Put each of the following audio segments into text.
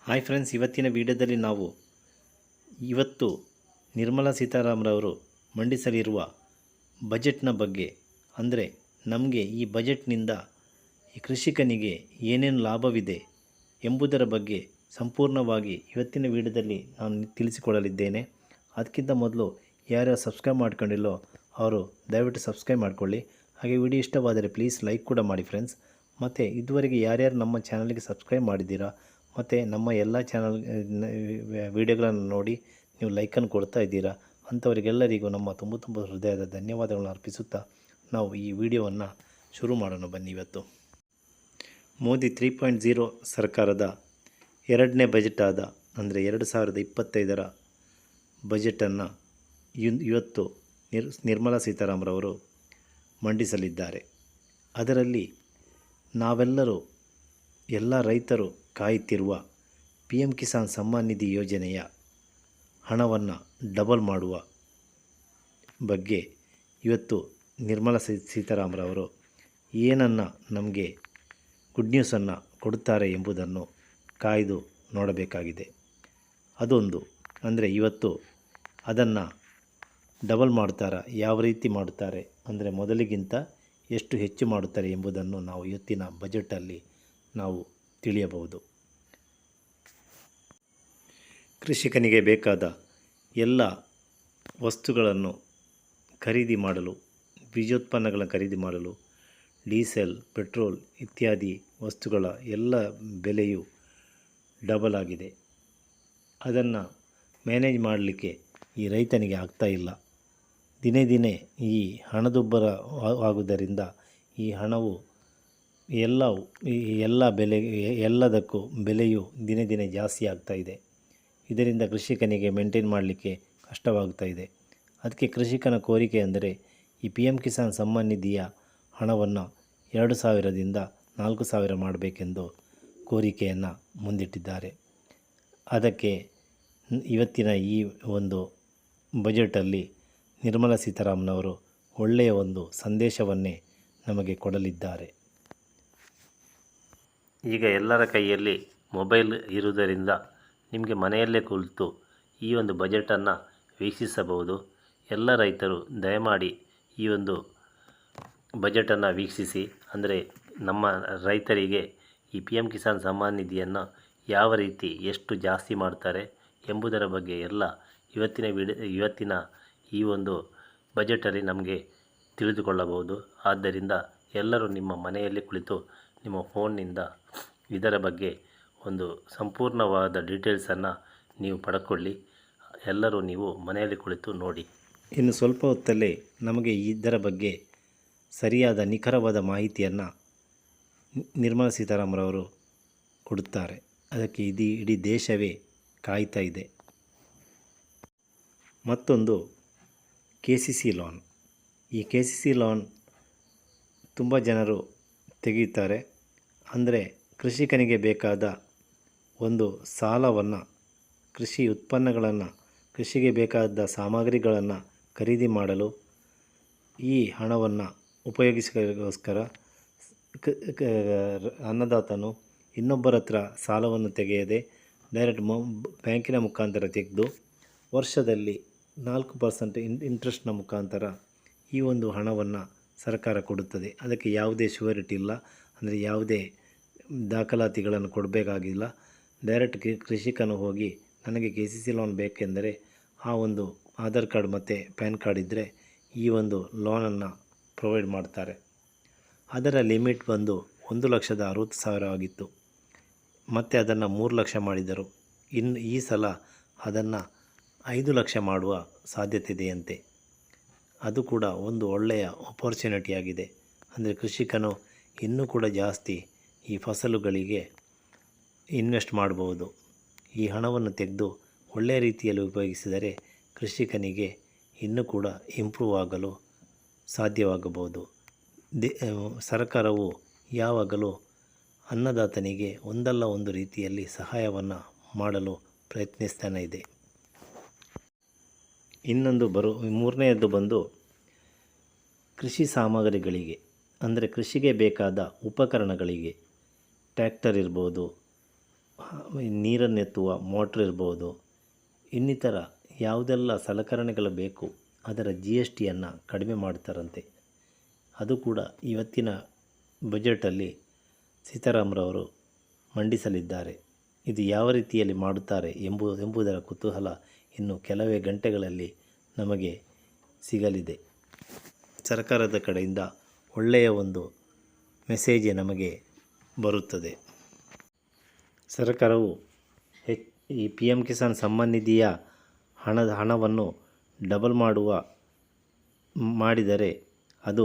Hi friends, ಇವತ್ತಿನ ವಿಡಿಯೋದಲ್ಲಿ ನಾವು ಇವತ್ತು ನಿರ್ಮಲಾ ಸೀತಾರಾಮರವರು ಮಂಡಿಸಲಿರುವ ಬಜೆಟ್ನ ಬಗ್ಗೆ, ಅಂದರೆ ನಮಗೆ ಈ ಬಜೆಟ್ನಿಂದ ಈ ಕೃಷಿಕನಿಗೆ ಏನೇನು ಲಾಭವಿದೆ ಎಂಬುದರ ಬಗ್ಗೆ ಸಂಪೂರ್ಣವಾಗಿ ಇವತ್ತಿನ ವಿಡಿಯೋದಲ್ಲಿ ನಾನು ತಿಳಿಸಿಕೊಡಲಿದ್ದೇನೆ. ಅದಕ್ಕಿಂತ ಮೊದಲು ಯಾರ್ಯಾರು ಸಬ್ಸ್ಕ್ರೈಬ್ ಮಾಡ್ಕೊಂಡಿಲ್ಲೋ ಅವರು ದಯವಿಟ್ಟು ಸಬ್ಸ್ಕ್ರೈಬ್ ಮಾಡಿಕೊಳ್ಳಿ. ಹಾಗೆ ವಿಡಿಯೋ ಇಷ್ಟವಾದರೆ ಪ್ಲೀಸ್ ಲೈಕ್ ಕೂಡ ಮಾಡಿ ಫ್ರೆಂಡ್ಸ್. ಮತ್ತು ಇದುವರೆಗೆ ಯಾರ್ಯಾರು ನಮ್ಮ ಚಾನಲ್ಗೆ ಸಬ್ಸ್ಕ್ರೈಬ್ ಮಾಡಿದ್ದೀರಾ ಮತ್ತು ನಮ್ಮ ಎಲ್ಲ ಚಾನಲ್ ವಿಡಿಯೋಗಳನ್ನು ನೋಡಿ ನೀವು ಲೈಕನ್ನು ಕೊಡ್ತಾ ಇದ್ದೀರಾ, ಅಂಥವರಿಗೆಲ್ಲರಿಗೂ ನಮ್ಮ ತುಂಬ ಹೃದಯದ ಧನ್ಯವಾದಗಳನ್ನು ಅರ್ಪಿಸುತ್ತಾ ನಾವು ಈ ವಿಡಿಯೋವನ್ನು ಶುರು ಮಾಡೋಣ ಬನ್ನಿ. ಇವತ್ತು ಮೋದಿ 3.0 ಸರ್ಕಾರದ ಎರಡನೇ ಬಜೆಟ್ ಆದ ಅಂದರೆ 2025ರ ಬಜೆಟನ್ನು ಇವತ್ತು ನಿರ್ಮಲಾ ಸೀತಾರಾಮರವರು ಮಂಡಿಸಲಿದ್ದಾರೆ. ಅದರಲ್ಲಿ ನಾವೆಲ್ಲರೂ ಎಲ್ಲ ರೈತರು ಕಾಯುತ್ತಿರುವ PM ಕಿಸಾನ್ ಸಮ್ಮಾನ್ ನಿಧಿ ಯೋಜನೆಯ ಹಣವನ್ನು ಡಬಲ್ ಮಾಡುವ ಬಗ್ಗೆ ಇವತ್ತು ನಿರ್ಮಲಾ ಸೀತಾರಾಮರವರು ಏನನ್ನು ನಮಗೆ ಗುಡ್ ನ್ಯೂಸನ್ನು ಕೊಡುತ್ತಾರೆ ಎಂಬುದನ್ನು ಕಾಯ್ದು ನೋಡಬೇಕಾಗಿದೆ. ಅದೊಂದು ಅಂದರೆ ಇವತ್ತು ಅದನ್ನು ಡಬಲ್ ಮಾಡ್ತಾರಾ, ಯಾವ ರೀತಿ ಮಾಡುತ್ತಾರೆ, ಅಂದರೆ ಮೊದಲಿಗಿಂತ ಎಷ್ಟು ಹೆಚ್ಚು ಮಾಡುತ್ತಾರೆ ಎಂಬುದನ್ನು ನಾವು ಇವತ್ತಿನ ಬಜೆಟಲ್ಲಿ ನಾವು ತಿಳಿಯಬಹುದು. ಕೃಷಿಕನಿಗೆ ಬೇಕಾದ ಎಲ್ಲ ವಸ್ತುಗಳನ್ನು ಖರೀದಿ ಮಾಡಲು, ಬೀಜೋತ್ಪನ್ನಗಳನ್ನು ಖರೀದಿ ಮಾಡಲು, ಡೀಸೆಲ್, ಪೆಟ್ರೋಲ್ ಇತ್ಯಾದಿ ವಸ್ತುಗಳ ಎಲ್ಲ ಬೆಲೆಯು ಡಬಲ್ ಆಗಿದೆ. ಅದನ್ನು ಮ್ಯಾನೇಜ್ ಮಾಡಲಿಕ್ಕೆ ಈ ರೈತನಿಗೆ ಆಗ್ತಾ ಇಲ್ಲ. ದಿನೇ ದಿನೇ ಈ ಹಣದುಬ್ಬರ ಆಗುವುದರಿಂದ ಈ ಹಣವು ಎಲ್ಲದಕ್ಕೂ ಬೆಲೆಯು ದಿನೇ ದಿನೇ ಜಾಸ್ತಿ ಆಗ್ತಾ ಇದೆ. ಇದರಿಂದ ಕೃಷಿಕನಿಗೆ ಮೇಂಟೈನ್ ಮಾಡಲಿಕ್ಕೆ ಕಷ್ಟವಾಗ್ತಾ ಇದೆ. ಅದಕ್ಕೆ ಕೃಷಿಕನ ಕೋರಿಕೆ ಅಂದರೆ ಈ PM ಕಿಸಾನ್ ಸಮ್ಮಾನ್ ನಿಧಿಯ ಹಣವನ್ನು 2,000ದಿಂದ 4,000 ಮಾಡಬೇಕೆಂದು ಕೋರಿಕೆಯನ್ನು ಮುಂದಿಟ್ಟಿದ್ದಾರೆ. ಅದಕ್ಕೆ ಇವತ್ತಿನ ಈ ಒಂದು ಬಜೆಟಲ್ಲಿ ನಿರ್ಮಲಾ ಸೀತಾರಾಮನವರು ಒಳ್ಳೆಯ ಒಂದು ಸಂದೇಶವನ್ನೇ ನಮಗೆ ಕೊಡಲಿದ್ದಾರೆ. ಈಗ ಎಲ್ಲರ ಕೈಯಲ್ಲಿ ಮೊಬೈಲ್ ಇರುವುದರಿಂದ ನಿಮಗೆ ಮನೆಯಲ್ಲೇ ಕುಳಿತು ಈ ಒಂದು ಬಜೆಟನ್ನು ವೀಕ್ಷಿಸಬಹುದು. ಎಲ್ಲ ರೈತರು ದಯಮಾಡಿ ಈ ಒಂದು ಬಜೆಟನ್ನು ವೀಕ್ಷಿಸಿ. ಅಂದರೆ ನಮ್ಮ ರೈತರಿಗೆ ಈ PM ಕಿಸಾನ್ ಸಮ್ಮಾನ್ ನಿಧಿಯನ್ನು ಯಾವ ರೀತಿ ಎಷ್ಟು ಜಾಸ್ತಿ ಮಾಡ್ತಾರೆ ಎಂಬುದರ ಬಗ್ಗೆ ಎಲ್ಲ ಇವತ್ತಿನ ಈ ಒಂದು ಬಜೆಟಲ್ಲಿ ನಮಗೆ ತಿಳಿದುಕೊಳ್ಳಬಹುದು. ಆದ್ದರಿಂದ ಎಲ್ಲರೂ ನಿಮ್ಮ ಮನೆಯಲ್ಲಿ ಕುಳಿತು ನಿಮ್ಮ ಫೋನ್ನಿಂದ ಇದರ ಬಗ್ಗೆ ಒಂದು ಸಂಪೂರ್ಣವಾದ ಡೀಟೇಲ್ಸನ್ನು ನೀವು ಪಡ್ಕೊಳ್ಳಿ. ಎಲ್ಲರೂ ನೀವು ಮನೆಯಲ್ಲಿ ಕುಳಿತು ನೋಡಿ. ಇನ್ನು ಸ್ವಲ್ಪ ಹೊತ್ತಲ್ಲೇ ನಮಗೆ ಇದರ ಬಗ್ಗೆ ಸರಿಯಾದ ನಿಖರವಾದ ಮಾಹಿತಿಯನ್ನು ನಿರ್ಮಲಾ ಸೀತಾರಾಮರವರು ಕೊಡುತ್ತಾರೆ. ಅದಕ್ಕೆ ಇಡೀ ದೇಶವೇ ಕಾಯ್ತಾ ಇದೆ. ಮತ್ತೊಂದು KCC ಲೋನ್. ಈ KCC ಲೋನ್ ತುಂಬ ಜನರು ತೆಗೆಯುತ್ತಾರೆ. ಅಂದರೆ ಕೃಷಿಕನಿಗೆ ಬೇಕಾದ ಒಂದು ಸಾಲವನ್ನು, ಕೃಷಿ ಉತ್ಪನ್ನಗಳನ್ನು, ಕೃಷಿಗೆ ಬೇಕಾದ ಸಾಮಗ್ರಿಗಳನ್ನು ಖರೀದಿ ಮಾಡಲು ಈ ಹಣವನ್ನು ಉಪಯೋಗಿಸೋಸ್ಕರ ಅನ್ನದಾತನು ಇನ್ನೊಬ್ಬರ ಹತ್ರ ಸಾಲವನ್ನು ತೆಗೆಯದೆ ಡೈರೆಕ್ಟ್ ಬ್ಯಾಂಕಿನ ಮುಖಾಂತರ ತೆಗೆದು ವರ್ಷದಲ್ಲಿ 4% ಇಂಟ್ರೆಸ್ಟ್ನ ಮುಖಾಂತರ ಈ ಒಂದು ಹಣವನ್ನು ಸರ್ಕಾರ ಕೊಡುತ್ತದೆ. ಅದಕ್ಕೆ ಯಾವುದೇ ಶ್ಯೂರಿಟಿ ಇಲ್ಲ, ಅಂದರೆ ಯಾವುದೇ ದಾಖಲಾತಿಗಳನ್ನು ಕೊಡಬೇಕಾಗಿಲ್ಲ. ಡೈರೆಕ್ಟ್ ಕೃಷಿಕನು ಹೋಗಿ ನನಗೆ KCC ಲೋನ್ ಬೇಕೆಂದರೆ ಆ ಒಂದು ಆಧಾರ್ ಕಾರ್ಡ್ ಮತ್ತು ಪ್ಯಾನ್ ಕಾರ್ಡ್ ಇದ್ದರೆ ಈ ಒಂದು ಲೋನನ್ನು ಪ್ರೊವೈಡ್ ಮಾಡ್ತಾರೆ. ಅದರ ಲಿಮಿಟ್ ಬಂದು 1,60,000 ಆಗಿತ್ತು. ಮತ್ತು ಅದನ್ನು 3 ಲಕ್ಷ ಮಾಡಿದರು. ಇನ್ನು ಈ ಸಲ ಅದನ್ನು 5 ಲಕ್ಷ ಮಾಡುವ ಸಾಧ್ಯತೆ ಇದೆಯಂತೆ. ಅದು ಕೂಡ ಒಂದು ಒಳ್ಳೆಯ ಆಪರ್ಚುನಿಟಿಯಾಗಿದೆ. ಅಂದರೆ ಕೃಷಿಕನು ಇನ್ನೂ ಕೂಡ ಜಾಸ್ತಿ ಈ ಫಸಲುಗಳಿಗೆ ಇನ್ವೆಸ್ಟ್ ಮಾಡಬಹುದು. ಈ ಹಣವನ್ನು ತೆಗೆದು ಒಳ್ಳೆಯ ರೀತಿಯಲ್ಲಿ ಉಪಯೋಗಿಸಿದರೆ ಕೃಷಿಕನಿಗೆ ಇನ್ನೂ ಕೂಡ ಇಂಪ್ರೂವ್ ಆಗಲು ಸಾಧ್ಯವಾಗಬಹುದು. ಸರ್ಕಾರವು ಯಾವಾಗಲೂ ಅನ್ನದಾತನಿಗೆ ಒಂದಲ್ಲ ಒಂದು ರೀತಿಯಲ್ಲಿ ಸಹಾಯವನ್ನು ಮಾಡಲು ಪ್ರಯತ್ನಿಸ್ತಾನೆ ಇದೆ. ಮೂರನೆಯದು ಬಂದು ಕೃಷಿ ಸಾಮಗ್ರಿಗಳಿಗೆ, ಅಂದರೆ ಕೃಷಿಗೆ ಬೇಕಾದ ಉಪಕರಣಗಳಿಗೆ ಟ್ರ್ಯಾಕ್ಟರ್ ಇರ್ಬೋದು, ನೀರನ್ನೆತ್ತುವ ಮೋಟ್ರ್ ಇರ್ಬೋದು, ಇನ್ನಿತರ ಯಾವುದೆಲ್ಲ ಸಲಕರಣೆಗಳು ಬೇಕು ಅದರ GSTಯನ್ನು ಕಡಿಮೆ ಮಾಡ್ತಾರಂತೆ. ಅದು ಕೂಡ ಇವತ್ತಿನ ಬಜೆಟಲ್ಲಿ ಸೀತಾರಾಮರವರು ಮಂಡಿಸಲಿದ್ದಾರೆ. ಇದು ಯಾವ ರೀತಿಯಲ್ಲಿ ಮಾಡುತ್ತಾರೆ ಎಂಬುದರ ಕುತೂಹಲ ಇನ್ನು ಕೆಲವೇ ಗಂಟೆಗಳಲ್ಲಿ ನಮಗೆ ಸಿಗಲಿದೆ. ಸರ್ಕಾರದ ಕಡೆಯಿಂದ ಒಳ್ಳೆಯ ಒಂದು ಮೆಸೇಜ್ ನಮಗೆ ಬರುತ್ತದೆ. ಸರ್ಕಾರವು ಈ PM ಕಿಸಾನ್ ಸಮ್ಮಾನ್ ನಿಧಿಯ ಹಣವನ್ನು ಡಬಲ್ ಮಾಡಿದರೆ ಅದು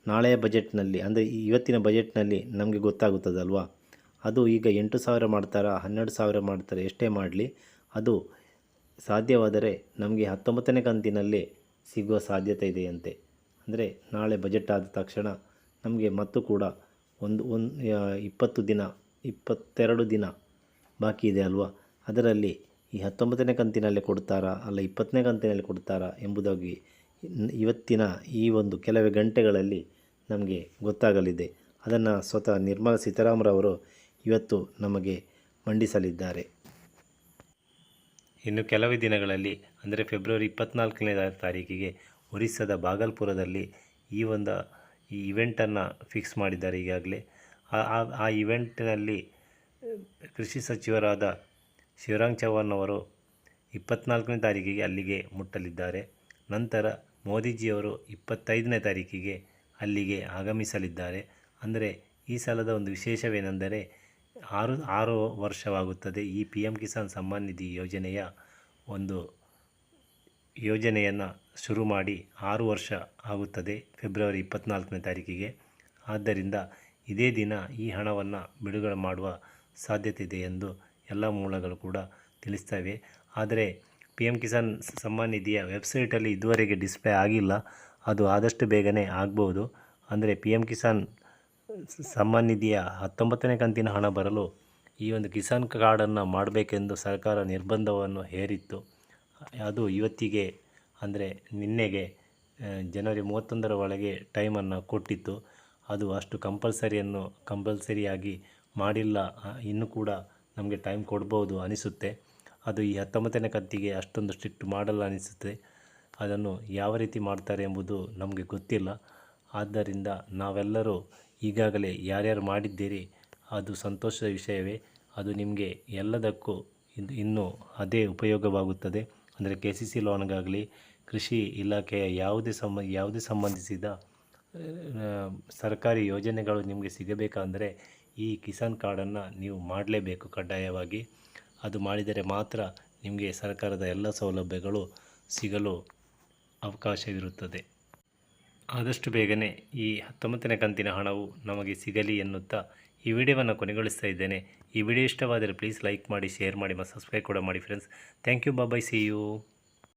ನಾಳೆಯ ಬಜೆಟ್ನಲ್ಲಿ, ಅಂದರೆ ಇವತ್ತಿನ ಬಜೆಟ್ನಲ್ಲಿ ನಮಗೆ ಗೊತ್ತಾಗುತ್ತದಲ್ವಾ. ಅದು ಈಗ 8,000 ಮಾಡ್ತಾರಾ 12,000 ಮಾಡ್ತಾರೆ, ಎಷ್ಟೇ ಮಾಡಲಿ ಅದು ಸಾಧ್ಯವಾದರೆ ನಮಗೆ 19ನೇ ಕಂತಿನಲ್ಲೇ ಸಿಗುವ ಸಾಧ್ಯತೆ ಇದೆಯಂತೆ. ಅಂದರೆ ನಾಳೆ ಬಜೆಟ್ ಆದ ತಕ್ಷಣ ನಮಗೆ ಮತ್ತು ಕೂಡ ಒಂದು 22 ದಿನ ಬಾಕಿ ಇದೆ ಅಲ್ವಾ. ಅದರಲ್ಲಿ ಈ 19ನೇ ಕಂತಿನಲ್ಲಿ ಕೊಡ್ತಾರಾ ಅಲ್ಲ 20ನೇ ಕಂತಿನಲ್ಲಿ ಕೊಡ್ತಾರಾ ಎಂಬುದಾಗಿ ಇವತ್ತಿನ ಈ ಒಂದು ಕೆಲವೇ ಗಂಟೆಗಳಲ್ಲಿ ನಮಗೆ ಗೊತ್ತಾಗಲಿದೆ. ಅದನ್ನು ಸ್ವತಃ ನಿರ್ಮಲಾ ಸೀತಾರಾಮರವರು ಇವತ್ತು ನಮಗೆ ಮಂಡಿಸಲಿದ್ದಾರೆ. ಇನ್ನು ಕೆಲವೇ ದಿನಗಳಲ್ಲಿ ಅಂದರೆ ಫೆಬ್ರವರಿ 24ನೇ ತಾರೀಕಿಗೆ ಒರಿಸ್ಸಾದ ಭಾಗಲ್ಪುರದಲ್ಲಿ ಈ ಇವೆಂಟನ್ನು ಫಿಕ್ಸ್ ಮಾಡಿದ್ದಾರೆ ಈಗಾಗಲೇ. ಆ ಇವೆಂಟ್ನಲ್ಲಿ ಕೃಷಿ ಸಚಿವರಾದ ಶಿವರಾಜ್ ಚೌಹಾಣ್ ಅವರು 24ನೇ ತಾರೀಕಿಗೆ ಅಲ್ಲಿಗೆ ಮುಟ್ಟಲಿದ್ದಾರೆ. ನಂತರ ಮೋದಿಜಿಯವರು 25ನೇ ತಾರೀಕಿಗೆ ಅಲ್ಲಿಗೆ ಆಗಮಿಸಲಿದ್ದಾರೆ. ಅಂದರೆ ಈ ಸಲದ ಒಂದು ವಿಶೇಷವೇನೆಂದರೆ 6 ವರ್ಷವಾಗುತ್ತದೆ ಈ PM ಕಿಸಾನ್ ಸಮ್ಮಾನ್ ನಿಧಿ ಯೋಜನೆಯನ್ನು ಶುರು ಮಾಡಿ 6 ವರ್ಷ ಆಗುತ್ತದೆ ಫೆಬ್ರವರಿ 24ನೇ ತಾರೀಕಿಗೆ. ಆದ್ದರಿಂದ ಇದೇ ದಿನ ಈ ಹಣವನ್ನು ಬಿಡುಗಡೆ ಮಾಡುವ ಸಾಧ್ಯತೆ ಇದೆ ಎಂದು ಎಲ್ಲ ಮೂಲಗಳು ಕೂಡ ತಿಳಿಸ್ತವೆ. ಆದರೆ PM ಕಿಸಾನ್ ಸಮ್ಮಾನ್ ನಿಧಿಯ ವೆಬ್ಸೈಟಲ್ಲಿ ಇದುವರೆಗೆ ಡಿಸ್ಪ್ಲೇ ಆಗಿಲ್ಲ. ಅದು ಆದಷ್ಟು ಬೇಗನೆ ಆಗ್ಬೋದು. ಅಂದರೆ PM ಕಿಸಾನ್ ಸಮ್ಮಾನ್ ನಿಧಿಯ 19ನೇ ಕಂತಿನ ಹಣ ಬರಲು ಈ ಒಂದು ಕಿಸಾನ್ ಕಾರ್ಡನ್ನು ಮಾಡಬೇಕೆಂದು ಸರ್ಕಾರ ನಿರ್ಬಂಧವನ್ನು ಹೇರಿತ್ತು. ಅದು ಇವತ್ತಿಗೆ ಅಂದರೆ ನಿನ್ನೆಗೆ ಜನವರಿ 31ರ ಒಳಗೆ ಟೈಮನ್ನು ಕೊಟ್ಟಿತ್ತು. ಅದು ಅಷ್ಟು ಕಂಪಲ್ಸರಿಯಾಗಿ ಮಾಡಿಲ್ಲ. ಇನ್ನೂ ಕೂಡ ನಮಗೆ ಟೈಮ್ ಕೊಡ್ಬೋದು ಅನಿಸುತ್ತೆ. ಅದು ಈ 19ನೇ ಕಂತಿಗೆ ಅಷ್ಟೊಂದು ಸ್ಟ್ರಿಕ್ಟ್ ಮಾಡಲ್ಲ ಅನಿಸುತ್ತೆ. ಅದನ್ನು ಯಾವ ರೀತಿ ಮಾಡ್ತಾರೆ ಎಂಬುದು ನಮಗೆ ಗೊತ್ತಿಲ್ಲ. ಆದ್ದರಿಂದ ನಾವೆಲ್ಲರೂ ಈಗಾಗಲೇ ಯಾರ್ಯಾರು ಮಾಡಿದ್ದೀರಿ ಅದು ಸಂತೋಷದ ವಿಷಯವೇ. ಅದು ನಿಮಗೆ ಎಲ್ಲದಕ್ಕೂ ಇನ್ನೂ ಅದೇ ಉಪಯೋಗವಾಗುತ್ತದೆ. ಅಂದರೆ KCC ಲೋನ್ಗಾಗಲಿ ಕೃಷಿ ಇಲಾಖೆಯ ಯಾವುದೇ ಸಂಬಂಧಿಸಿದ ಸರ್ಕಾರಿ ಯೋಜನೆಗಳು ನಿಮಗೆ ಸಿಗಬೇಕಂದರೆ ಈ ಕಿಸಾನ್ ಕಾರ್ಡನ್ನು ನೀವು ಮಾಡಲೇಬೇಕು ಕಡ್ಡಾಯವಾಗಿ. ಅದು ಮಾಡಿದರೆ ಮಾತ್ರ ನಿಮಗೆ ಸರ್ಕಾರದ ಎಲ್ಲ ಸೌಲಭ್ಯಗಳು ಸಿಗಲು ಅವಕಾಶವಿರುತ್ತದೆ. ಆದಷ್ಟು ಬೇಗನೆ ಈ 19ನೇ ಕಂತಿನ ಹಣವು ನಮಗೆ ಸಿಗಲಿ ಎನ್ನುತ್ತಾ ಈ ವಿಡಿಯೋವನ್ನು ಕೊನೆಗೊಳಿಸ್ತಾ ಇದ್ದೇನೆ. ಈ ವಿಡಿಯೋ ಇಷ್ಟವಾದರೆ ಪ್ಲೀಸ್ ಲೈಕ್ ಮಾಡಿ, ಶೇರ್ ಮಾಡಿ ಮತ್ತು ಸಬ್ಸ್ಕ್ರೈಬ್ ಕೂಡ ಮಾಡಿ friends. Thank you. Bye. See you.